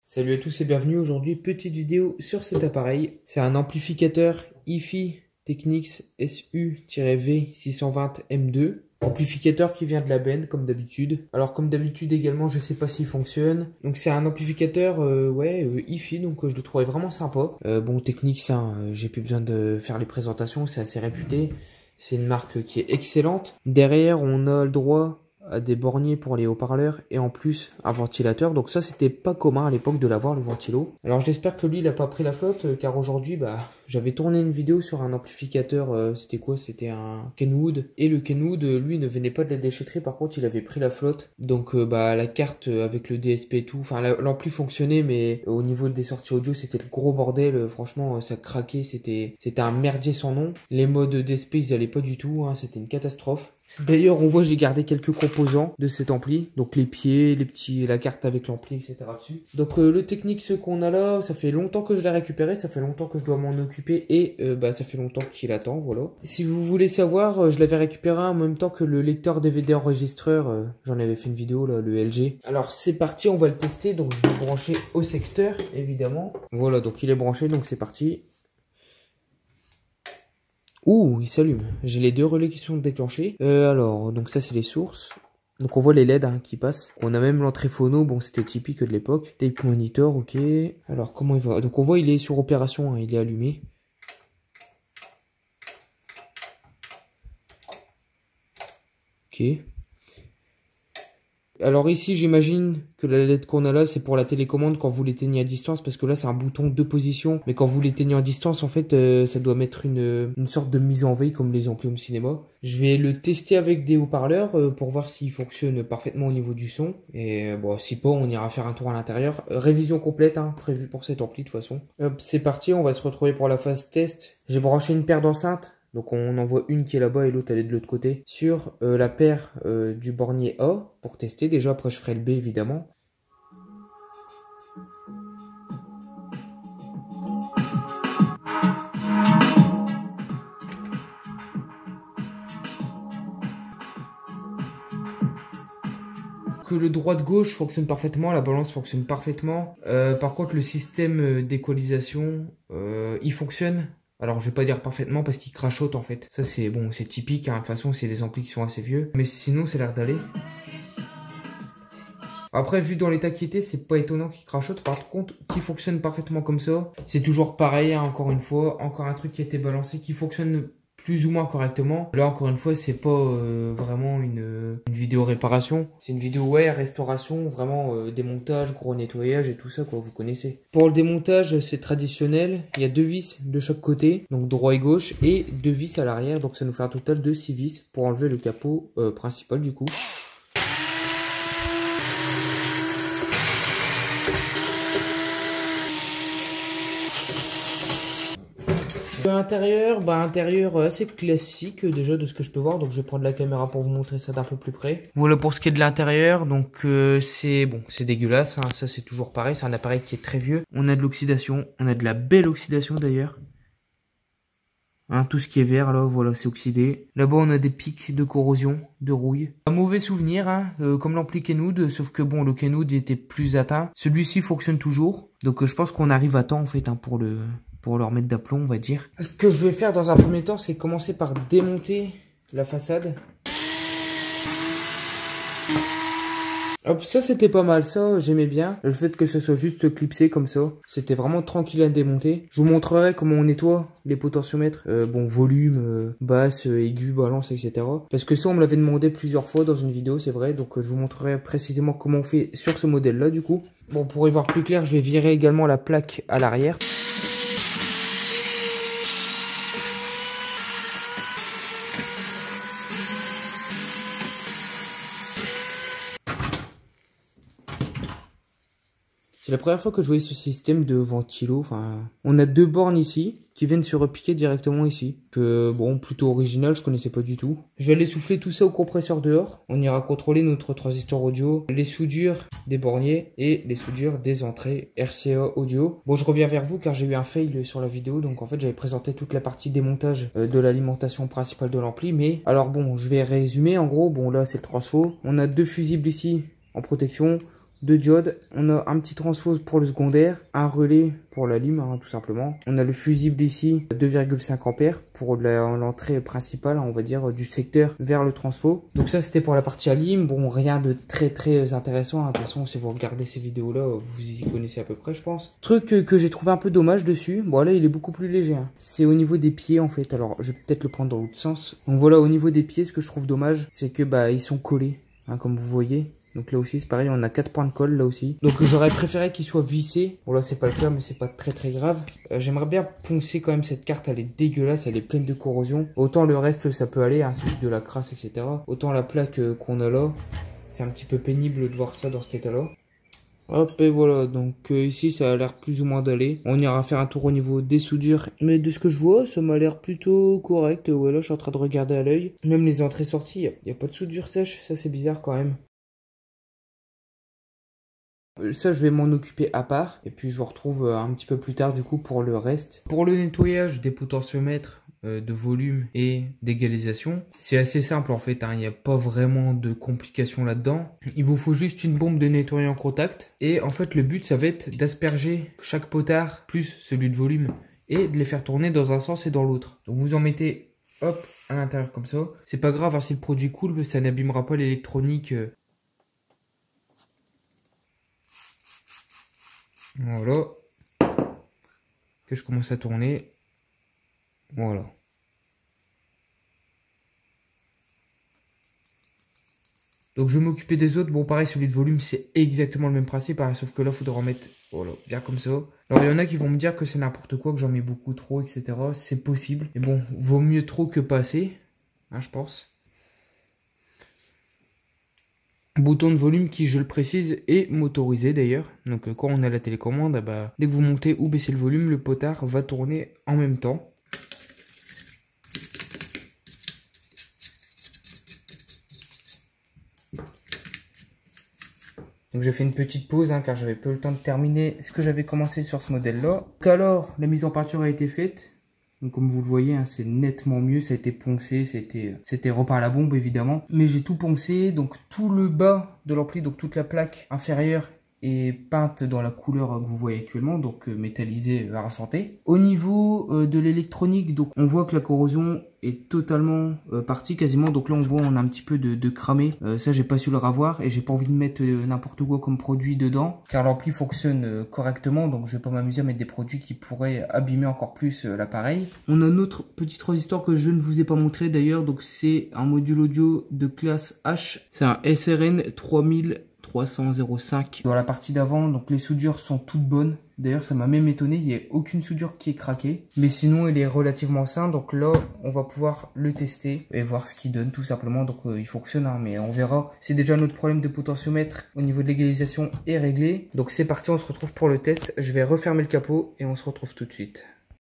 Salut à tous et bienvenue. Aujourd'hui, petite vidéo sur cet appareil. C'est un amplificateur HiFi Technics SU-V620M2. Amplificateur qui vient de la benne comme d'habitude. Alors comme d'habitude également, je sais pas s'il fonctionne. Donc c'est un amplificateur HiFi, donc je le trouvais vraiment sympa. Bon, Technics, j'ai plus besoin de faire les présentations, c'est assez réputé. C'est une marque qui est excellente. Derrière, on a le droit à des borniers pour les haut-parleurs et en plus un ventilateur. Donc ça, c'était pas commun à l'époque de l'avoir, le ventilo. Alors j'espère que lui, il a pas pris la flotte car aujourd'hui, j'avais tourné une vidéo sur un amplificateur. C'était quoi? C'était un Kenwood. Et le Kenwood, lui, ne venait pas de la déchetterie. Par contre, il avait pris la flotte. Donc la carte avec le DSP et tout. Enfin, l'ampli fonctionnait, mais au niveau des sorties audio, c'était le gros bordel. Franchement, ça craquait. C'était un merdier sans nom. Les modes DSP, ils allaient pas du tout. C'était une catastrophe. D'ailleurs, on voit, j'ai gardé quelques composants de cet ampli. Donc les pieds, la carte avec l'ampli, etc. dessus. Donc le Technics qu'on a là, ça fait longtemps que je l'ai récupéré. Ça fait longtemps que je dois m'en occuper. Et ça fait longtemps qu'il attend, voilà. Si vous voulez savoir, je l'avais récupéré en même temps que le lecteur DVD enregistreur. J'en avais fait une vidéo, là, le LG. Alors c'est parti, on va le tester. Donc je vais le brancher au secteur, évidemment. Voilà, donc il est branché, donc c'est parti. Ouh, il s'allume. J'ai les deux relais qui sont déclenchés. Alors, donc ça, c'est les sources. Donc on voit les LED qui passent. On a même l'entrée phono. Bon, c'était typique de l'époque. Tape monitor, ok. Alors, comment il va? Donc on voit, il est sur opération. Il est allumé. Ok. Alors ici, j'imagine que la LED qu'on a là, c'est pour la télécommande quand vous l'éteignez à distance, parce que là, c'est un bouton de position. Mais quand vous l'éteignez à distance, en fait, ça doit mettre une sorte de mise en veille, comme les amplis home cinéma. Je vais le tester avec des haut-parleurs pour voir s'il fonctionne parfaitement au niveau du son. Et bon, si pas, on ira faire un tour à l'intérieur. Révision complète, prévue pour cet ampli de toute façon. Hop, c'est parti, on va se retrouver pour la phase test. J'ai branché une paire d'enceintes. Donc on en voit une qui est là-bas et l'autre elle est de l'autre côté. Sur la paire du bornier A pour tester. Déjà après je ferai le B évidemment. Que le droite-gauche fonctionne parfaitement, la balance fonctionne parfaitement. Par contre le système d'équalisation il fonctionne. Alors je vais pas dire parfaitement parce qu'il crachote en fait. Ça c'est bon, c'est typique, de toute façon c'est des amplis qui sont assez vieux. Mais sinon ça a l'air d'aller. Après vu dans l'état qui était, c'est pas étonnant qu'il crachote. Par contre, qui fonctionne parfaitement comme ça. C'est toujours pareil, encore une fois. Encore un truc qui a été balancé, qui fonctionne plus ou moins correctement. Là encore une fois, c'est pas vraiment une vidéo réparation. C'est une vidéo restauration, vraiment démontage, gros nettoyage et tout ça quoi, vous connaissez. Pour le démontage, c'est traditionnel. Il y a 2 vis de chaque côté, donc droit et gauche, et 2 vis à l'arrière. Donc ça nous fait un total de 6 vis pour enlever le capot principal du coup. Intérieur assez classique déjà de ce que je peux voir, donc je vais prendre la caméra pour vous montrer ça d'un peu plus près. Voilà pour ce qui est de l'intérieur, donc c'est dégueulasse, ça c'est toujours pareil, c'est un appareil qui est très vieux. On a de l'oxydation, on a de la belle oxydation d'ailleurs. Tout ce qui est vert là, voilà, c'est oxydé. Là-bas on a des pics de corrosion, de rouille. Un mauvais souvenir, comme l'ampli Kenwood, sauf que bon, le Kenwood était plus atteint. Celui-ci fonctionne toujours, donc je pense qu'on arrive à temps en fait pour le remettre d'aplomb, on va dire. Ce que je vais faire dans un premier temps, c'est commencer par démonter la façade. Hop, ça c'était pas mal, ça j'aimais bien. Le fait que ce soit juste clipsé comme ça, c'était vraiment tranquille à démonter. Je vous montrerai comment on nettoie les potentiomètres. Volume, basse, aigu, balance, etc. Parce que ça on me l'avait demandé plusieurs fois dans une vidéo, c'est vrai. Donc je vous montrerai précisément comment on fait sur ce modèle là du coup. Bon, pour y voir plus clair, je vais virer également la plaque à l'arrière. C'est la première fois que je voyais ce système de ventilo. On a 2 bornes ici qui viennent se repiquer directement ici. Bon, plutôt original, je connaissais pas du tout. Je vais aller souffler tout ça au compresseur dehors. On ira contrôler notre transistor audio, les soudures des borniers et les soudures des entrées RCA audio. Bon, je reviens vers vous car j'ai eu un fail sur la vidéo. Donc en fait, j'avais présenté toute la partie démontage de l'alimentation principale de l'ampli. Mais alors bon, je vais résumer. En gros, bon là, c'est le transfo. On a 2 fusibles ici en protection. 2 diodes, on a un petit transfo pour le secondaire, un relais pour la lime hein, tout simplement. On a le fusible ici 2,5 ampères pour l'entrée principale on va dire du secteur vers le transfo. Donc ça c'était pour la partie à lime, bon rien de très intéressant, hein. De toute façon si vous regardez ces vidéos là vous y connaissez à peu près je pense. Truc que j'ai trouvé un peu dommage dessus, bon là il est beaucoup plus léger, hein. C'est au niveau des pieds en fait, alors je vais peut-être le prendre dans l'autre sens. Donc voilà au niveau des pieds ce que je trouve dommage c'est que bah ils sont collés hein, comme vous voyez. Donc là aussi c'est pareil, on a 4 points de colle là aussi. Donc j'aurais préféré qu'il soit vissé. Bon là c'est pas le cas mais c'est pas très grave. J'aimerais bien poncer quand même cette carte, elle est dégueulasse, elle est pleine de corrosion. Autant le reste ça peut aller, hein, c'est juste de la crasse etc. Autant la plaque qu'on a là, c'est un petit peu pénible de voir ça dans cet état là. Hop et voilà, donc ici ça a l'air plus ou moins d'aller. On ira faire un tour au niveau des soudures. Mais de ce que je vois, ça m'a l'air plutôt correct. Ouais là je suis en train de regarder à l'œil. Même les entrées-sorties, il n'y a pas de soudure sèche, ça c'est bizarre quand même. Ça je vais m'en occuper à part et puis je vous retrouve un petit peu plus tard du coup pour le reste. Pour le nettoyage des potentiomètres de volume et d'égalisation, c'est assez simple en fait, hein. Il n'y a pas vraiment de complications là-dedans. Il vous faut juste une bombe de nettoyant contact et en fait le but ça va être d'asperger chaque potard plus celui de volume et de les faire tourner dans un sens et dans l'autre. Donc vous en mettez hop à l'intérieur comme ça. C'est pas grave hein, si le produit coule, ça n'abîmera pas l'électronique. Voilà, que je commence à tourner, voilà. Donc je vais m'occuper des autres, bon pareil celui de volume c'est exactement le même principe, hein, sauf que là il faudra en mettre, voilà, bien comme ça. Alors il y en a qui vont me dire que c'est n'importe quoi, que j'en mets beaucoup trop, etc. C'est possible, mais bon, vaut mieux trop que pas assez, hein, je pense. Bouton de volume qui, je le précise, est motorisé d'ailleurs. Donc quand on a la télécommande, bah, dès que vous montez ou baissez le volume, le potard va tourner en même temps. Donc j'ai fait une petite pause hein, car j'avais peu le temps de terminer ce que j'avais commencé sur ce modèle-là. Alors, la mise en peinture a été faite. Donc comme vous le voyez, hein, c'est nettement mieux, ça a été poncé, c'était repeint à la bombe évidemment. Mais j'ai tout poncé, donc tout le bas de l'ampli, donc toute la plaque inférieure est peinte dans la couleur que vous voyez actuellement, donc métallisé argenté. Au niveau de l'électronique, donc on voit que la corrosion est totalement partie quasiment, donc là on voit on a un petit peu de cramé, ça j'ai pas su le ravoir et j'ai pas envie de mettre n'importe quoi comme produit dedans car l'ampli fonctionne correctement, donc je vais pas m'amuser à mettre des produits qui pourraient abîmer encore plus l'appareil. On a un autre petit transistor que je ne vous ai pas montré d'ailleurs, donc c'est un module audio de classe H, c'est un SRN 3305 dans la partie d'avant, donc les soudures sont toutes bonnes. D'ailleurs ça m'a même étonné, il n'y a aucune soudure qui est craquée. Mais sinon il est relativement sain, donc là on va pouvoir le tester et voir ce qu'il donne tout simplement. Donc il fonctionne hein, mais on verra. C'est déjà notre problème de potentiomètre au niveau de l'égalisation est réglé. Donc c'est parti, on se retrouve pour le test. Je vais refermer le capot et on se retrouve tout de suite.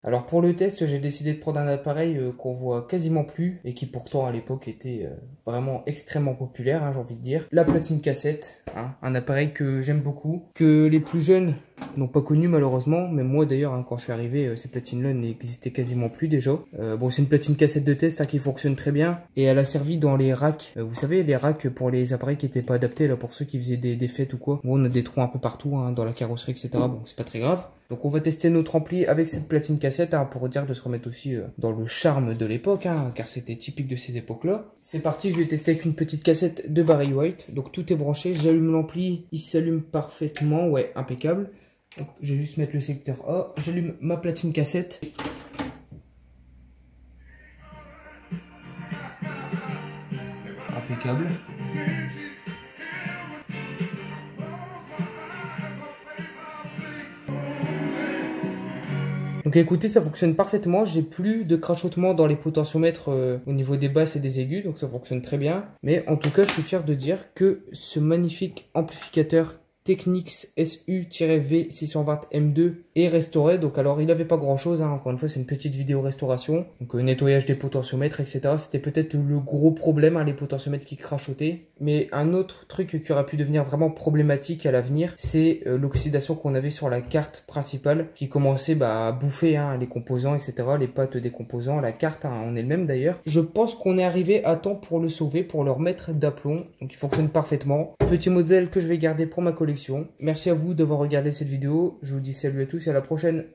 Alors pour le test, j'ai décidé de prendre un appareil qu'on voit quasiment plus et qui pourtant à l'époque était vraiment extrêmement populaire, hein, j'ai envie de dire. La platine cassette, hein, un appareil que j'aime beaucoup, que les plus jeunes n'ont pas connu malheureusement, mais moi d'ailleurs hein, quand je suis arrivé, ces platines-là n'existaient quasiment plus déjà. Bon c'est une platine cassette de test hein, qui fonctionne très bien et elle a servi dans les racks, vous savez les racks pour les appareils qui n'étaient pas adaptés là pour ceux qui faisaient des fêtes ou quoi. Bon on a des trous un peu partout hein, dans la carrosserie etc. Bon c'est pas très grave. Donc on va tester notre ampli avec cette platine cassette hein, pour dire de se remettre aussi dans le charme de l'époque hein, car c'était typique de ces époques-là. C'est parti, je vais tester avec une petite cassette de Barry White. Donc tout est branché, j'allume l'ampli, il s'allume parfaitement, ouais impeccable. Donc, je vais juste mettre le secteur A, j'allume ma platine cassette. Impeccable. Donc écoutez, ça fonctionne parfaitement, j'ai plus de crachotement dans les potentiomètres au niveau des basses et des aigus, donc ça fonctionne très bien. Mais en tout cas, je suis fier de dire que ce magnifique amplificateur Technics SU-V620M2 est restauré. Donc alors il n'avait pas grand chose, hein. Encore une fois c'est une petite vidéo restauration. Donc nettoyage des potentiomètres etc. C'était peut-être le gros problème, hein, les potentiomètres qui crachotaient. Mais un autre truc qui aurait pu devenir vraiment problématique à l'avenir, c'est l'oxydation qu'on avait sur la carte principale qui commençait à bouffer hein, les composants etc. Les pattes des composants, la carte hein, en elle-même d'ailleurs. Je pense qu'on est arrivé à temps pour le sauver, pour le remettre d'aplomb. Donc il fonctionne parfaitement. Petit modèle que je vais garder pour ma collection. collection. Merci à vous d'avoir regardé cette vidéo. Je vous dis salut à tous et à la prochaine.